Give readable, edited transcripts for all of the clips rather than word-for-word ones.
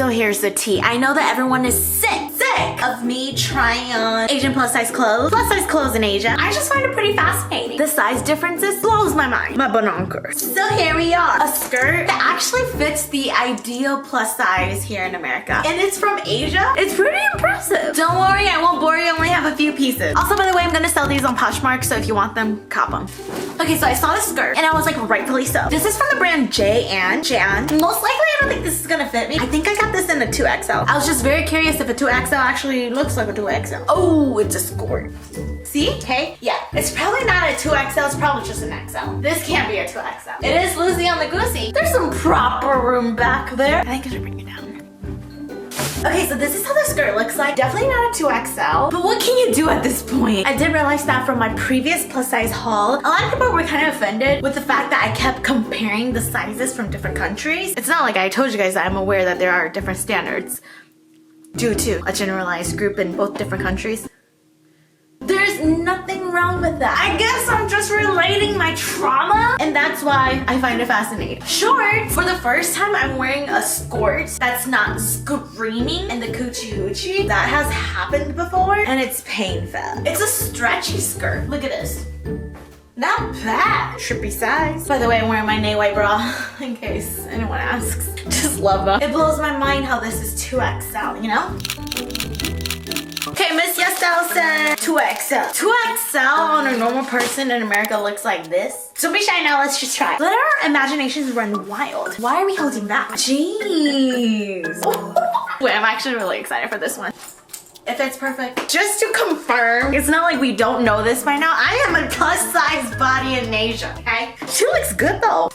So here's the tea. I know that everyone is sick of me trying on Asian plus size clothes in Asia. I just find it pretty fascinating. The size differences blows my mind. My bonkers. So here we are. A skirt that actually fits the ideal plus size here in America. And it's from Asia. It's pretty impressive. Don't worry, I won't bore you. I only have a few pieces. Also, by the way, I'm gonna sell these on Poshmark, so if you want them, cop them. Okay, so I saw this skirt and I was like, rightfully so. This is from the brand Jan. Most likely, I don't think this is gonna fit me. I think I got this in a 2XL. I was just very curious if a 2XL actually looks like a 2XL. Oh, it's a skirt. See? Okay. Yeah. It's probably not a 2XL. It's probably just an XL. This can't be a 2XL. It is loosey on the goosey. There's some proper room back there. I think I should bring it down. Okay, so this is how the skirt looks like. Definitely not a 2XL, but what can you do at this point? I did realize that from my previous plus size haul, a lot of people were kind of offended with the fact that I kept comparing the sizes from different countries. It's not like I told you guys that I'm aware that there are different standards due to a generalized group in both different countries. There's nothing wrong with that. I guess I'm just relating my trauma, and that's why I find it fascinating. Short, for the first time, I'm wearing a skirt that's not screaming in the coochie hoochie. That has happened before, and it's painful. It's a stretchy skirt. Look at this. Not bad. Trippy size. By the way, I'm wearing my nay white bra in case anyone asks. Just love them. It blows my mind how this is 2XL, you know? Okay, Miss Yestel said 2XL. 2XL on a normal person in America looks like this. So be shy now, let's just try. Let our imaginations run wild. Why are we holding back? Jeez. Wait, I'm actually really excited for this one. If it's perfect. Just to confirm, it's not like we don't know this by now. I am a plus size body in Asia, okay? She looks good though.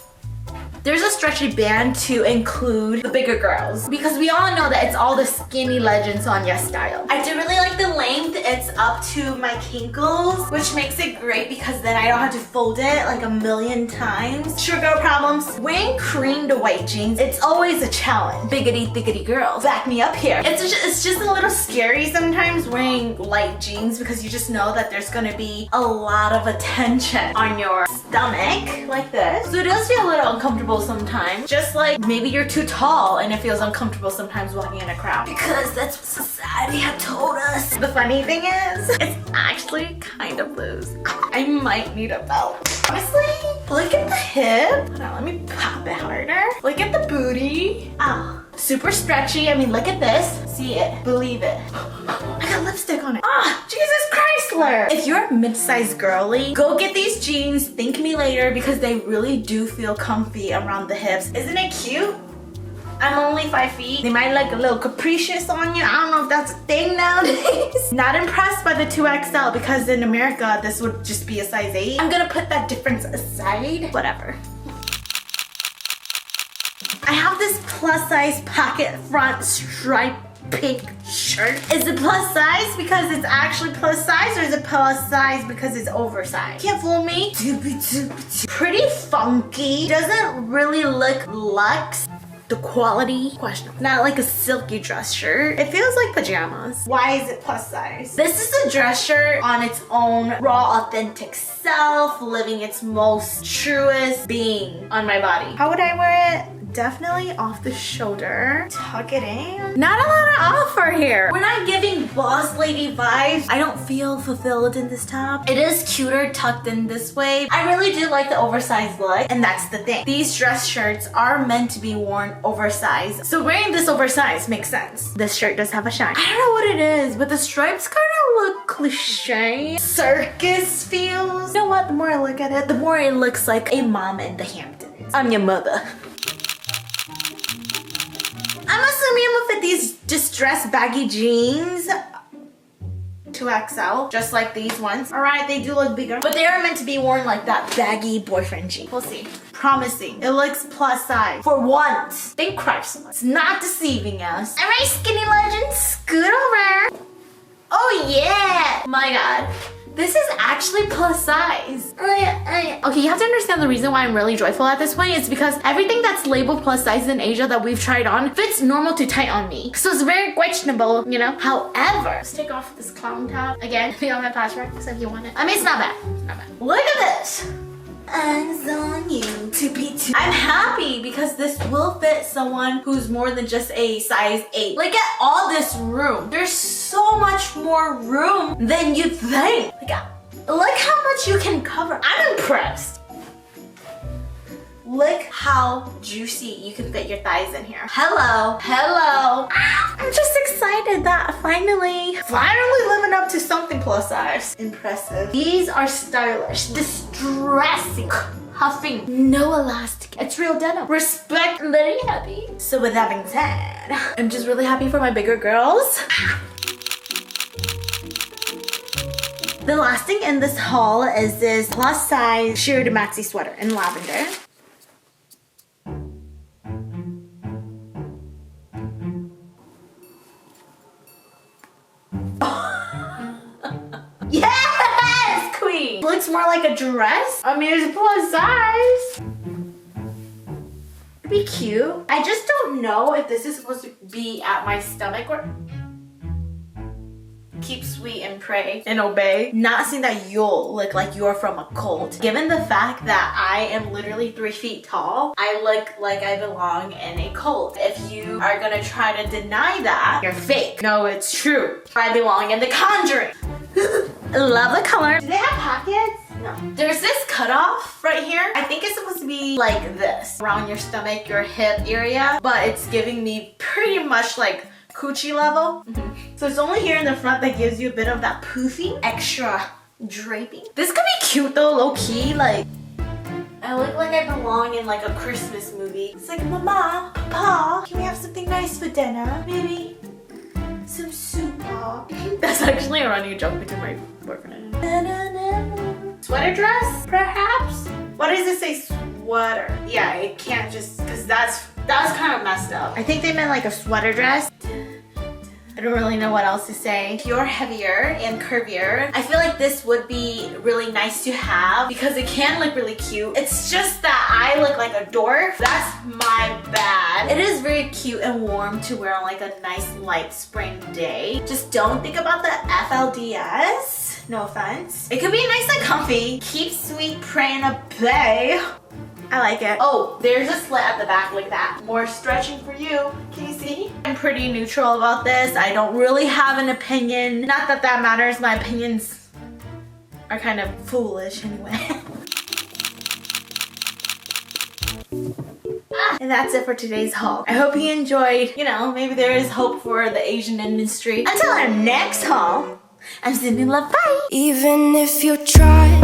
There's a stretchy band to include the bigger girls because we all know that it's all the skinny legends on YesStyle. I do really like the length. It's up to my kinkles, which makes it great because then I don't have to fold it like a million times. Sure girl problems. Wearing cream to white jeans, it's always a challenge. Biggity thiggity girls, back me up here. It's just a little scary sometimes wearing light jeans because you just know that there's gonna be a lot of attention on your stomach like this. So it does feel a little uncomfortable sometimes, just like maybe you're too tall and it feels uncomfortable sometimes walking in a crowd because that's what society have told us. The funny thing is, it's actually kind of loose. I might need a belt. Honestly, look at the hip. Hold on, let me pop it harder. Look at the booty. Oh, super stretchy. I mean, look at this. See it, believe it. I got lipstick on it. Ah, Jesus Chrysler. If you're a mid-sized girly, go get these jeans. Thank me later because they really do feel comfy around the hips. Isn't it cute? I'm only 5 feet. They might look a little capricious on you. I don't know if that's a thing nowadays. Not impressed by the 2XL because in America, this would just be a size 8. I'm gonna put that difference aside. Whatever. I have this plus size pocket front stripe pink shirt. Is it plus size because it's actually plus size or is it plus size because it's oversized? Can't fool me. Pretty funky. Doesn't really look luxe. The quality, questionable. Not like a silky dress shirt. It feels like pajamas. Why is it plus size? This is a dress shirt on its own raw, authentic self, living its most truest being on my body. How would I wear it? Definitely off the shoulder. Tuck it in. Not a lot of offer here. We're not giving boss lady vibes. I don't feel fulfilled in this top. It is cuter tucked in this way. I really do like the oversized look, and that's the thing. These dress shirts are meant to be worn oversized. So wearing this oversized makes sense. This shirt does have a shine. I don't know what it is, but the stripes kind of look cliche. Circus feels. You know what? The more I look at it, the more it looks like a mom in the Hamptons. I'm your mother. I'm assuming I'm gonna fit these distressed baggy jeans 2XL, just like these ones. All right, they do look bigger, but they are meant to be worn like that baggy boyfriend jean. We'll see. Promising. It looks plus size. For once. Thank Christ. It's not deceiving us. All right, skinny legends, scoot over. Oh yeah. My God. This is actually plus size. Okay, you have to understand the reason why I'm really joyful at this point is because everything that's labeled plus size in Asia that we've tried on fits normal to tight on me. So it's very questionable, you know? However, let's take off this clown top. Again, be on my Poshmark, so if you want it. I mean, it's not bad. Not bad. Look at this. Eyes on you, 2P2. I'm happy because this will fit someone who's more than just a size 8. Like, at all this room. There's so much more room than you think. Look how much you can cover. I'm impressed. Look how juicy you can fit your thighs in here. Hello. Hello. I'm just excited that finally living up to something plus size. Impressive. These are stylish, distressing, huffing, no elastic. It's real denim. Respect, very happy. So with that being said, I'm just really happy for my bigger girls. The last thing in this haul is this plus size sheer to maxi sweater in lavender. Yes, queen! Looks more like a dress. I mean, it's plus size. It'd be cute. I just don't know if this is supposed to be at my stomach or... Keep sweet and pray and obey. Not saying that you'll look like you're from a cult. Given the fact that I am literally 3 feet tall, I look like I belong in a cult. If you are gonna try to deny that, you're fake. No, it's true. I belong in The Conjuring. Love the color. Do they have pockets? No. There's this cutoff right here. I think it's supposed to be like this. Around your stomach, your hip area. But it's giving me pretty much like coochie level. So it's only here in the front that gives you a bit of that poofy extra draping. This could be cute though, low key. Like, I look like I belong in like a Christmas movie. It's like, Mama, Papa, can we have something nice for dinner? Maybe some soup, Pop. That's actually a running joke between my boyfriend and sweater dress, perhaps? Why does it say sweater? Yeah, it can't just, because that was kind of messed up. I think they meant like a sweater dress. I don't really know what else to say. If you're heavier and curvier, I feel like this would be really nice to have because it can look really cute. It's just that I look like a dwarf. That's my bad. It is very cute and warm to wear on like a nice light spring day. Just don't think about the FLDS. No offense. It could be nice and comfy. Keep sweet, pray, and obey. I like it. Oh, there's a slit at the back like that. More stretching for you. Can you see? I'm pretty neutral about this. I don't really have an opinion. Not that that matters. My opinions are kind of foolish anyway. And that's it for today's haul. I hope you enjoyed. You know, maybe there is hope for the Asian industry. Until our next haul, I'm sending love. Bye. Even if you try